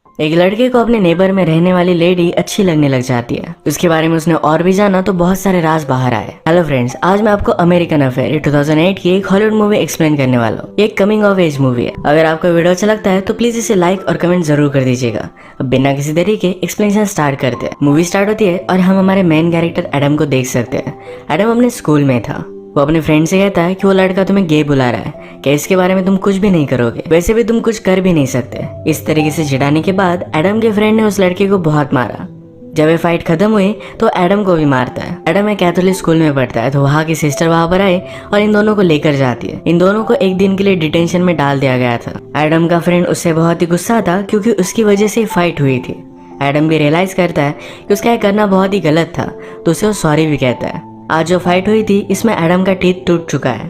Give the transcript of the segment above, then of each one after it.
एक लड़के को अपने नेबर में रहने वाली लेडी अच्छी लगने लग जाती है। उसके बारे में उसने और भी जाना तो बहुत सारे राज बाहर आए। हेलो फ्रेंड्स, आज मैं आपको अमेरिकन अफेयर 2008 की एक हॉलीवुड मूवी एक्सप्लेन करने वाला हूँ। ये एक कमिंग ऑफ एज मूवी है। अगर आपको वीडियो अच्छा लगता है तो प्लीज इसे लाइक और कमेंट जरूर कर दीजिएगा। अब बिना किसी देरी के एक्सप्लेनेशन स्टार्ट करते हैं। मूवी स्टार्ट होती है और हम हमारे मेन कैरेक्टर एडम को देख सकते हैं। एडम अपने स्कूल में था। वो अपने फ्रेंड से कहता है कि वो लड़का तुम्हें गे बुला रहा है, कि इसके बारे में तुम कुछ भी नहीं करोगे, वैसे भी तुम कुछ कर भी नहीं सकते। इस तरीके से चिढ़ाने के बाद एडम के फ्रेंड ने उस लड़के को बहुत मारा। जब ये फाइट खत्म हुई तो एडम को भी मारता है। एडम एक कैथोलिक स्कूल में पढ़ता है तो वहाँ की सिस्टर वहाँ पर आई और इन दोनों को लेकर जाती है। इन दोनों को एक दिन के लिए डिटेंशन में डाल दिया गया था। एडम का फ्रेंड उससे बहुत ही गुस्सा था क्योंकि उसकी वजह से फाइट हुई थी। एडम भी रियलाइज करता है कि उसका ये करना बहुत ही गलत था तो उसे वो सॉरी भी कहता है। आज जो फाइट हुई थी इसमें एडम का टीथ टूट चुका है।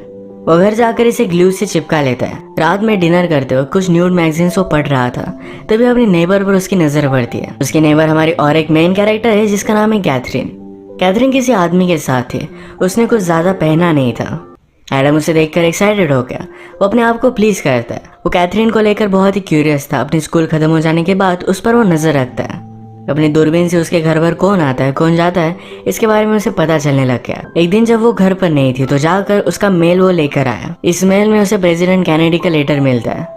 वो घर जाकर इसे ग्लू से चिपका लेता है। रात में डिनर करते हुए कुछ न्यूड मैगजीन्स वो पढ़ रहा था, तभी अपनी नेबर पर उसकी नजर पड़ती है। उसकी नेबर हमारी और एक मेन कैरेक्टर है जिसका नाम है कैथरीन। कैथरीन किसी आदमी के साथ थी। उसने कुछ ज्यादा पहना नहीं था। एडम उसे देखकर एक्साइटेड हो गया। वो अपने आप को प्लीज करता है। वो कैथरीन को लेकर बहुत ही क्यूरियस था। अपनी स्कूल खत्म हो जाने के बाद उस पर वो नजर रखता है। अपनी दूरबीन से उसके घर पर कौन आता है कौन जाता है इसके बारे में उसे पता चलने लग गया। एक दिन जब वो घर पर नहीं थी तो जाकर उसका मेल वो लेकर आया। इस मेल में उसे प्रेसिडेंट कैनेडी का लेटर मिलता है।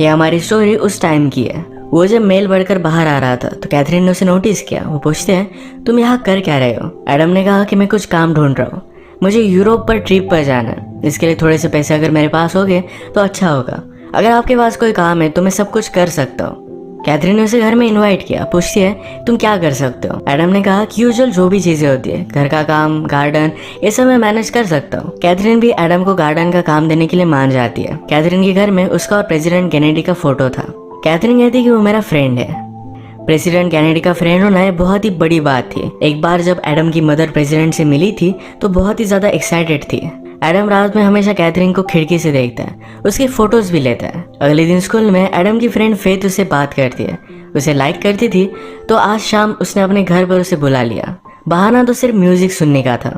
ये हमारी स्टोरी उस टाइम की है। वो जब मेल बढ़कर बाहर आ रहा था तो कैथरीन ने उसे नोटिस किया। वो पूछते हैं तुम यहाँ कर क्या रहे हो। एडम ने कहा कि मैं कुछ काम ढूंढ रहा हूँ, मुझे यूरोप पर ट्रिप पर जाना है। इसके लिए थोड़े से पैसे अगर मेरे पास हो गए तो अच्छा होगा। अगर आपके पास कोई काम है तो मैं सब कुछ कर सकता हूँ। कैथरीन ने उसे घर में इनवाइट किया। पूछती है तुम क्या कर सकते हो। एडम ने कहा कि यूजुअल जो भी चीजें होती है, घर का काम, गार्डन, ये सब मैं मैनेज कर सकता हूँ। कैथरीन भी एडम को गार्डन का काम देने के लिए मान जाती है। कैथरीन के घर में उसका और प्रेसिडेंट कैनेडी का फोटो था। कैथरीन कहती है कि वो मेरा फ्रेंड है। प्रेसिडेंट कैनेडी का फ्रेंड होना है बहुत ही बड़ी बात थी। एक बार जब एडम की मदर प्रेसिडेंट से मिली थी तो बहुत ही ज्यादा एक्साइटेड थी। एडम रात में हमेशा कैथरीन को खिड़की से देखता है, उसकी फोटोज भी लेता है। अगले दिन स्कूल में एडम की फ्रेंड फेथ उससे बात करती है, उसे लाइक करती थी तो आज शाम उसने अपने घर पर उसे बुला लिया। बहाना तो सिर्फ म्यूजिक सुनने का था।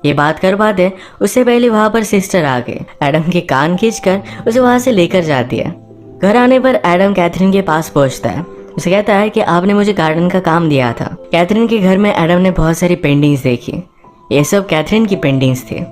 ये बात कर पाते उससे पहले वहाँ पर सिस्टर आ गई। एडम के कान खींचकर उसे वहाँ से लेकर जाती है। घर आने पर एडम कैथरीन के पास पहुँचता है। उसे कहता है कि आपने मुझे गार्डन का काम दिया था। कैथरीन के घर में एडम ने बहुत सारी पेंटिंग्स देखी। ये सब कैथरीन की पेंटिंग्स थी।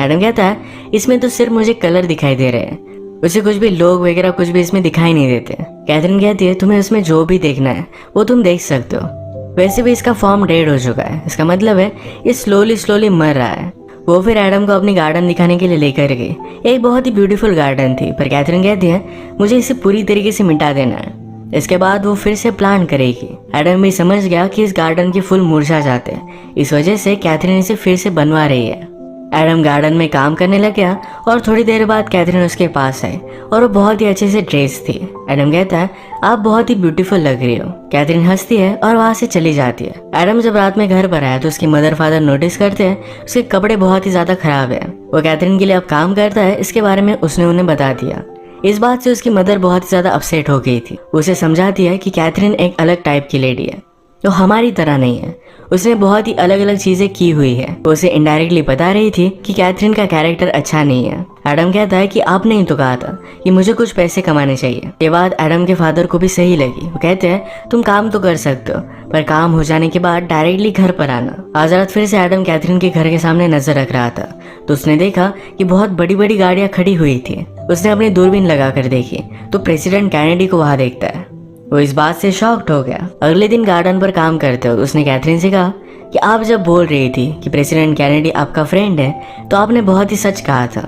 एडम कहता है इसमें तो सिर्फ मुझे कलर दिखाई दे रहे हैं, उसे कुछ भी लोग वगैरह कुछ भी इसमें दिखाई नहीं देते। कैथरीन कहती है तुम्हें इसमें जो भी देखना है वो तुम देख सकते हो, वैसे भी इसका फॉर्म डेड हो चुका है, इसका मतलब है ये स्लोली मर रहा है। वो फिर एडम को अपनी गार्डन दिखाने के लिए लेकर गई। एक बहुत ही ब्यूटीफुल गार्डन थी, पर कैथरीन कहती है मुझे इसे पूरी तरीके से मिटा देना है। इसके बाद वो फिर से प्लान करेगी। एडम भी समझ गया कि इस गार्डन के फूल मुरझा जाते हैं, इस वजह से कैथरीन इसे फिर से बनवा रही है। एडम गार्डन में काम करने लग गया और थोड़ी देर बाद कैथरीन उसके पास आई और वो बहुत ही अच्छे से ड्रेस थी। एडम कहता है आप बहुत ही ब्यूटीफुल लग रही हो। कैथरीन हंसती है और वहाँ से चली जाती है। एडम जब रात में घर पर आया तो उसके मदर फादर नोटिस करते हैं उसके कपड़े बहुत ही ज्यादा खराब है। वो कैथरीन के लिए अब काम करता है, इसके बारे में उसने उन्हें बता दिया। इस बात से उसकी मदर बहुत ही ज्यादा अपसेट हो गई थी। उसे समझाती है कि कैथरीन एक अलग टाइप की लेडी है, तो हमारी तरह नहीं है, उसने बहुत ही अलग अलग चीजें की हुई है। वो उसे इनडायरेक्टली बता रही थी कि कैथरीन का कैरेक्टर अच्छा नहीं है। एडम कहता है कि आपने ही तो कहा था कि मुझे कुछ पैसे कमाने चाहिए। ये बात एडम के फादर को भी सही लगी। वो कहते हैं तुम काम तो कर सकते हो, पर काम हो जाने के बाद डायरेक्टली घर पर आना। आज रात फिर से एडम कैथरीन के घर के सामने नजर रख रहा था तो उसने देखा कि बहुत बड़ी बड़ी गाड़ियां खड़ी हुई थी। उसने अपनी दूरबीन लगाकर देखी तो प्रेसिडेंट कैनेडी को वहां देखता है। वो इस बात से शॉक्ड हो गया। अगले दिन गार्डन पर काम करते हुए उसने कैथरीन से कहा कि आप जब बोल रही थी कि प्रेसिडेंट कैनेडी आपका फ्रेंड है तो आपने बहुत ही सच कहा था।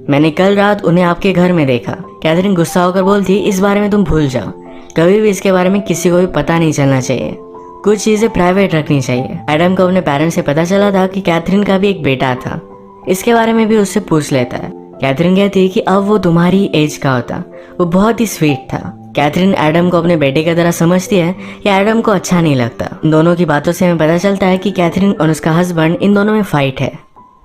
मैंने कल रात उन्हें आपके घर में देखा। कैथरीन गुस्सा होकर बोलती इस बारे में तुम भूल जाओ, कभी भी इसके बारे में किसी को भी पता नहीं चलना चाहिए, कुछ चीजें प्राइवेट रखनी चाहिए। एडम को अपने पेरेंट्स से पता चला था कि कैथरीन का भी एक बेटा था, इसके बारे में भी उससे पूछ लेता है। कैथरीन कहती है कि अब वो तुम्हारी एज का होता, वो बहुत ही स्वीट था। कैथरीन एडम को अपने बेटे की तरह समझती है या एडम को अच्छा नहीं लगता। इन दोनों की बातों से हमें पता चलता है कि कैथरीन और उसका हस्बैंड इन दोनों में फाइट है।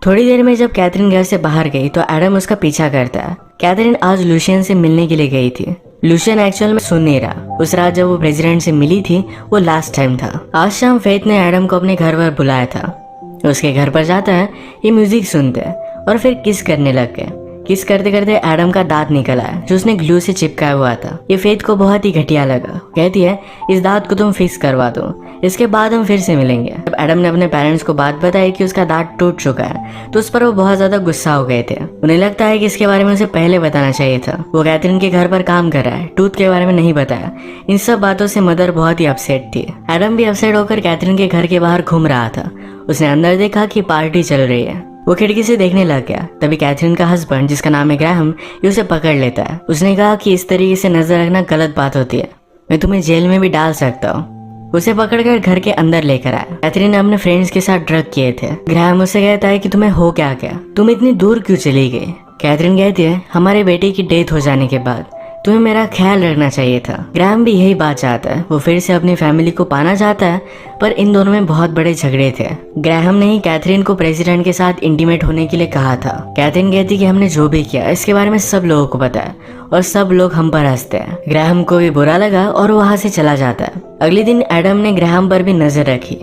थोड़ी देर में जब कैथरीन घर से बाहर गई तो एडम उसका पीछा करता है। कैथरीन आज लूशियन से मिलने के लिए गई थी। लूशियन एक्चुअल में सुन नहीं रहा। उस रात जब वो प्रेसिडेंट से मिली थी वो लास्ट टाइम था। आज शाम फेथ ने एडम को अपने घर पर बुलाया था। उसके घर पर जाता है, ये म्यूजिक सुनते हैं और फिर किस करने लग गए। किस करते करते एडम का दांत निकला जो उसने ग्लू से चिपकाया हुआ था। ये फेथ को बहुत ही घटिया लगा। कहती है इस दांत को तुम फिक्स करवा दो, इसके बाद हम फिर से मिलेंगे। जब एडम ने अपने पेरेंट्स को बात बताई कि उसका दांत टूट चुका है तो उस पर वो बहुत ज्यादा गुस्सा हो गए थे। उन्हें लगता है कि इसके बारे में उसे पहले बताना चाहिए था। वो कैथरीन के घर पर काम कर रहा है, टूथ के बारे में नहीं बताया। इन सब बातों से मदर बहुत ही अपसेट थी। एडम भी अपसेट होकर कैथरीन के घर के बाहर घूम रहा था। उसने अंदर देखा कि पार्टी चल रही है। वो खिड़की से देखने लग गया। तभी कैथरीन का हस्बैंड जिसका नाम है ग्राहम ये उसे पकड़ लेता है। उसने कहा कि इस तरीके से नजर रखना गलत बात होती है, मैं तुम्हें जेल में भी डाल सकता हूँ। उसे पकड़कर घर के अंदर लेकर आया। कैथरीन ने अपने फ्रेंड्स के साथ ड्रग किए थे। ग्राहम उसे कहता है कि तुम्हें हो क्या गया, तुम इतनी दूर क्यों चली गई। कैथरीन कहती है हमारे बेटे की डेथ हो जाने के बाद तुम्हें मेरा ख्याल रखना चाहिए था। ग्राहम भी यही बात चाहता है। वो फिर से अपनी फैमिली को पाना चाहता है, पर इन दोनों में बहुत बड़े झगड़े थे। ग्राहम ने ही कैथरीन को प्रेसिडेंट के साथ इंटीमेट होने के लिए कहा था। कैथरीन कहती कि हमने जो भी किया इसके बारे में सब लोगों को पता है और सब लोग हम पर हंसते हैं। ग्राहम को भी बुरा लगा और वहां से चला जाता है। अगले दिन एडम ने ग्राहम पर भी नजर रखी।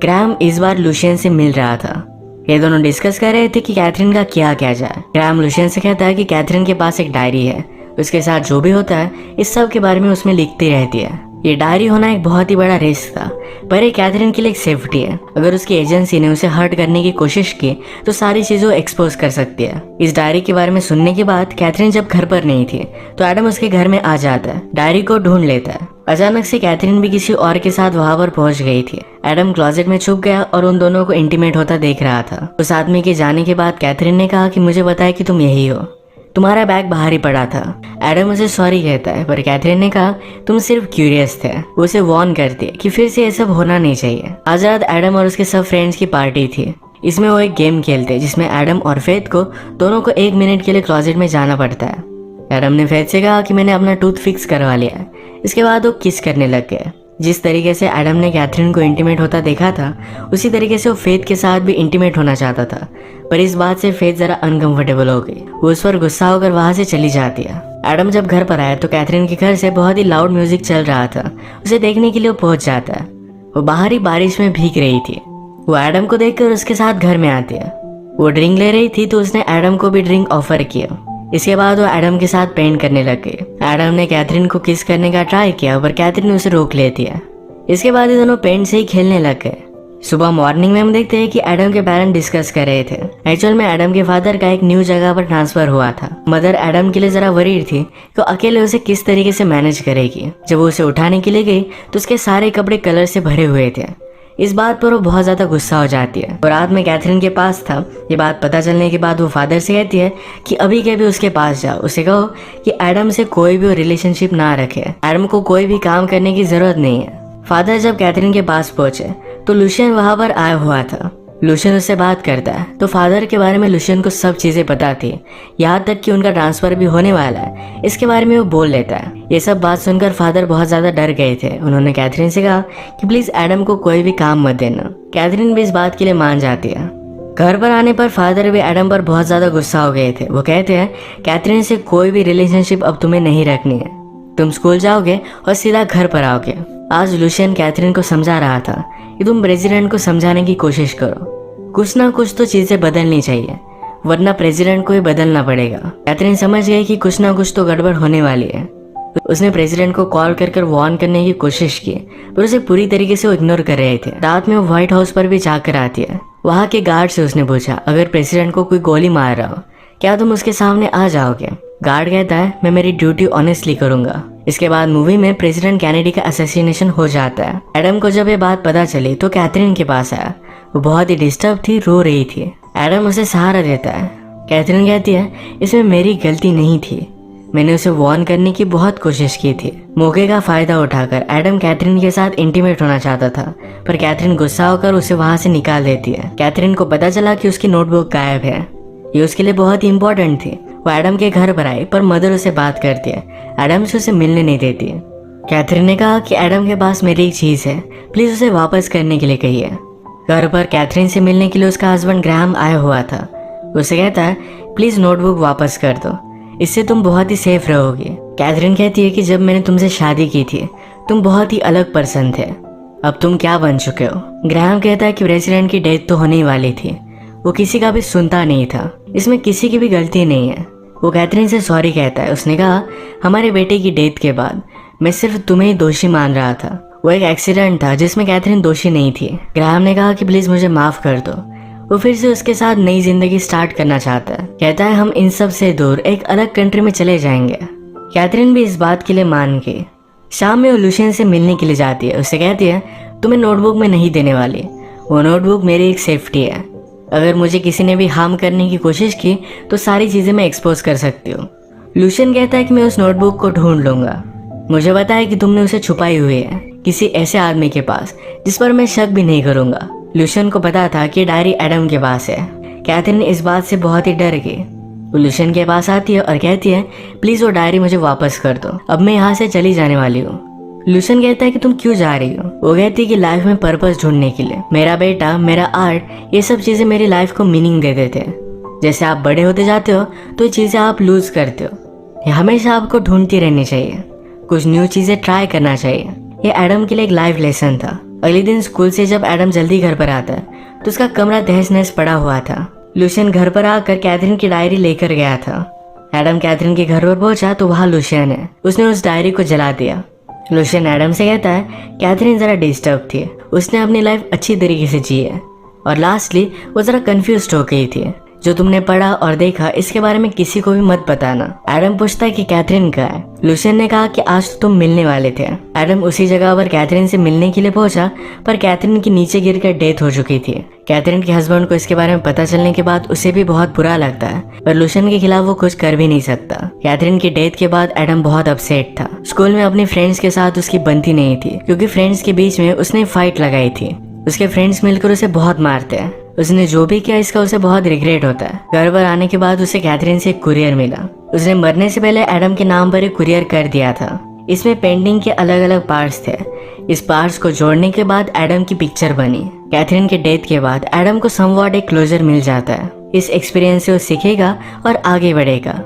ग्राहम इस बार लुशियन से मिल रहा था। ये दोनों डिस्कस कर रहे थे कि कैथरीन का क्या किया जाए। ग्राहम लुशियन से कहता है कि कैथरीन के पास एक डायरी है, उसके साथ जो भी होता है इस सब के बारे में उसमें लिखती रहती है। ये डायरी होना एक बहुत ही बड़ा रिस्क था, पर ये कैथरीन के लिए एक सेफ्टी है। अगर उसकी एजेंसी ने उसे हर्ट करने की कोशिश की तो सारी चीजों एक्सपोज कर सकती है। इस डायरी के बारे में सुनने के बाद कैथरीन जब घर पर नहीं थी तो एडम उसके घर में आ जाता है, डायरी को ढूंढ लेता है। अचानक से कैथरीन भी किसी और के साथ वहां पर पहुंच गई थी। एडम क्लोजेट में छुप गया और उन दोनों को इंटीमेट होता देख रहा था। उस आदमी के जाने के बाद कैथरीन ने कहा कि मुझे बताया कि तुम यही हो, तुम्हारा बैग बाहर ही पड़ा था। एडम उसे सॉरी कहता है, पर कैथरीन ने कहा तुम सिर्फ क्यूरियस थे। वो उसे वार्न करती है कि फिर से ये सब होना नहीं चाहिए। आज रात एडम और उसके सब फ्रेंड्स की पार्टी थी। इसमें वो एक गेम खेलते जिसमें एडम और फेथ को दोनों को 1 मिनट के लिए क्लोजेट में जाना पड़ता है। एडम ने फेथ से कहा कि मैंने अपना टूथ फिक्स करवा लिया है। इसके बाद वो किस करने लग गए। जिस तरीके से एडम ने कैथरीन को इंटीमेट होता देखा था उसी तरीके से वो फेथ के साथ भी इंटीमेट होना चाहता था, पर इस बात से फेथ जरा अनकंफर्टेबल हो गई। वो उस पर गुस्सा होकर वहां से चली जाती है। एडम जब घर पर आया तो कैथरीन के घर से बहुत ही लाउड म्यूजिक चल रहा था। उसे देखने के लिए वो पहुंच जाता है। वो बाहर ही बारिश में भीग रही थी। वो एडम को देखकर उसके साथ घर में आती है। वो ड्रिंक ले रही थी तो उसने एडम को भी ड्रिंक ऑफर किया। इसके बाद वो एडम के साथ पेंट करने लग गई। एडम ने कैथरीन को किस करने का ट्राई किया पर कैथरीन उसे रोक लेती है। इसके बाद ये दोनों पेंट से ही खेलने लग गए। सुबह मॉर्निंग में हम देखते हैं कि एडम के पेरेंट डिस्कस कर रहे थे। एक्चुअल में एडम के फादर का एक न्यू जगह पर ट्रांसफर हुआ था। मदर एडम के लिए जरा वरीड थी कि अकेले उसे किस तरीके से मैनेज करेगी। जब वो उसे उठाने के लिए गई तो उसके सारे कपड़े कलर से भरे हुए थे। इस बात पर वो बहुत ज्यादा गुस्सा हो जाती है और रात में कैथरीन के पास था। ये बात पता चलने के बाद वो फादर से कहती है कि अभी के भी उसके पास जाओ, उसे कहो कि एडम से कोई भी रिलेशनशिप ना रखे, एडम को कोई भी काम करने की जरूरत नहीं है। फादर जब कैथरीन के पास पहुंचे तो लुशियन वहां पर आया हुआ था। लुशियन उससे बात करता है तो फादर के बारे में लुशियन को सब चीजें पता थी, यहाँ तक कि उनका ट्रांसफर भी होने वाला है, इसके बारे में वो बोल लेता है। ये सब बात सुनकर फादर बहुत ज्यादा डर गए थे। उन्होंने कैथरीन से कहा कि प्लीज एडम को कोई भी काम मत देना। कैथरीन भी इस बात के लिए मान जाती है। घर पर आने पर फादर भी एडम पर बहुत ज्यादा गुस्सा हो गए थे। वो कहते हैं कैथरीन से कोई भी रिलेशनशिप अब तुम्हें नहीं रखनी है, तुम स्कूल जाओगे और सीधा घर पर आओगे। आज लुशियन कैथरीन को समझा रहा था कि तुम प्रेसिडेंट को समझाने की कोशिश करो, कुछ ना कुछ तो चीजें बदलनी चाहिए वरना प्रेसिडेंट को ही बदलना पड़ेगा। कैथरीन समझ गई कि कुछ ना कुछ तो गड़बड़ होने वाली है। उसने प्रेसिडेंट को कॉल कर वार्न करने की कोशिश की पर उसे पूरी तरीके से वो इग्नोर कर रहे थे। रात में वो व्हाइट हाउस पर भी जाकर आती है। वहाँ के गार्ड से उसने पूछा अगर प्रेसिडेंट को कोई गोली मार रहा हो क्या तुम उसके सामने आ जाओगे। गार्ड कहता है मैं मेरी ड्यूटी ऑनेस्टली करूंगा। इसके बाद मूवी में प्रेसिडेंट कैनेडी का असैसिनेशन हो जाता है। एडम को जब ये बात पता चली तो कैथरीन के पास आया। वो बहुत ही डिस्टर्ब थी, रो रही थी। एडम उसे सहारा देता है। कैथरीन कहती है इसमें मेरी गलती नहीं थी, मैंने उसे वार्न करने की बहुत कोशिश की थी। मौके का फायदा उठाकर एडम कैथरीन के साथ इंटीमेट होना चाहता था पर कैथरीन गुस्सा होकर उसे वहां से निकाल देती है। कैथरीन को पता चला कि उसकी नोटबुक गायब है, ये उसके लिए बहुत ही इंपॉर्टेंट थी। वो एडम के घर पर आई पर मदर उसे बात करती है, एडम से उसे मिलने नहीं देती। कैथरीन ने कहा कि एडम के पास मेरी एक चीज है, प्लीज उसे वापस करने के लिए कहिए। घर पर कैथरीन से मिलने के लिए उसका हस्बैंड ग्राहम आया हुआ था। उसे कहता है प्लीज नोटबुक वापस कर दो, इससे तुम बहुत ही सेफ रहोगी। कैथरीन कहती है कि जब मैंने तुमसे शादी की थी तुम बहुत ही अलग पर्सन थे, अब तुम क्या बन चुके हो। ग्राहम कहता है कि प्रेसिडेंट की डेथ तो होने ही वाली थी, वो किसी का भी सुनता नहीं था, इसमें किसी की भी गलती नहीं है। वो कैथरीन से सॉरी कहता है। उसने कहा, हमारे बेटे की डेथ के बाद मैं सिर्फ तुम्हें ही दोषी मान रहा था। वो एक एक्सीडेंट था जिसमें कैथरीन दोषी नहीं थी। ग्राहम ने कहा कि प्लीज मुझे माफ कर दो। वो फिर से उसके साथ नई जिंदगी स्टार्ट करना चाहता है। कहता है हम इन सब से दूर एक अलग कंट्री में चले जाएंगे। कैथरीन भी इस बात के लिए मान गई। शाम में वो लुशियन से मिलने के लिए जाती है। उससे कहती है, तुम्हें नोटबुक में नहीं देने वाली, वो नोटबुक मेरी एक सेफ्टी है। अगर मुझे किसी ने भी हार्म करने की कोशिश की तो सारी चीजें मैं एक्सपोज कर सकती हूँ। लुशियन कहता है कि मैं उस नोटबुक को ढूंढ लूंगा। मुझे पता है कि तुमने उसे छुपाई हुई है किसी ऐसे आदमी के पास जिस पर मैं शक भी नहीं करूंगा। लुशियन को पता था कि डायरी एडम के पास है। कैथरीन इस बात से बहुत ही डर गई। वो लुशियन के पास आती है और कहती है, प्लीज वो डायरी मुझे वापस कर दो, अब मैं यहाँ से चली जाने वाली हूँ। लुशियन कहता है कि तुम क्यों जा रही हो। वो कहती है कि लाइफ में पर्पस ढूंढने के लिए। मेरा बेटा, मेरा आर्ट, ये सब चीजें मेरी लाइफ को मीनिंग दे देते हैं। जैसे आप बड़े होते जाते हो तो ये चीजें आप लूज करते हो। ये हमेशा आपको ढूंढती रहनी चाहिए, कुछ न्यू चीजें ट्राई करना चाहिए। ये एडम के लिए एक लाइफ लेसन था। अगले दिन स्कूल से जब एडम जल्दी घर पर आता है तो उसका कमरा तहस नहस पड़ा हुआ था। लुशियन घर पर आकर कैथरीन की डायरी लेकर गया था। एडम कैथरीन के घर पर पहुंचा तो वहाँ लुशियन है। उसने उस डायरी को जला दिया। लुशियन एडम से कहता है, कैथरीन जरा डिस्टर्ब थी, उसने अपनी लाइफ अच्छी तरीके से जी है और लास्टली वो जरा कंफ्यूज हो गई थी। जो तुमने पढ़ा और देखा इसके बारे में किसी को भी मत बताना। एडम पूछता है कि कैथरीन कहाँ है। लुशियन ने कहा कि आज तो तुम मिलने वाले थे। एडम उसी जगह पर कैथरीन से मिलने के लिए पहुंचा, पर कैथरीन की नीचे गिरकर डेथ हो चुकी थी। कैथरीन के हस्बैंड को इसके बारे में पता चलने के बाद उसे भी बहुत बुरा लगता है, पर लुशियन के खिलाफ वो कुछ कर भी नहीं सकता। कैथरीन की डेथ के बाद एडम बहुत अपसेट था। स्कूल में अपने फ्रेंड्स के साथ उसकी बनती नहीं थी क्योंकि फ्रेंड्स के बीच में उसने फाइट लगाई थी। उसके फ्रेंड्स मिलकर उसे बहुत मारते हैं। उसने जो भी किया इसका उसे बहुत रिग्रेट होता है। घर पर आने के बाद उसे कैथरीन से एक कुरियर मिला। उसने मरने से पहले एडम के नाम पर एक कुरियर कर दिया था। इसमें पेंटिंग के अलग अलग पार्ट्स थे। इस पार्ट्स को जोड़ने के बाद एडम की पिक्चर बनी। कैथरीन के डेथ के बाद एडम को समवॉट एक क्लोजर मिल जाता है। इस एक्सपीरियंस से वो सीखेगा और आगे बढ़ेगा।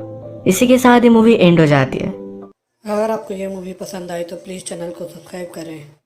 इसी के साथ ये मूवी एंड हो जाती है। अगर आपको ये मूवी पसंद आई तो प्लीज़ चैनल को सब्सक्राइब करें।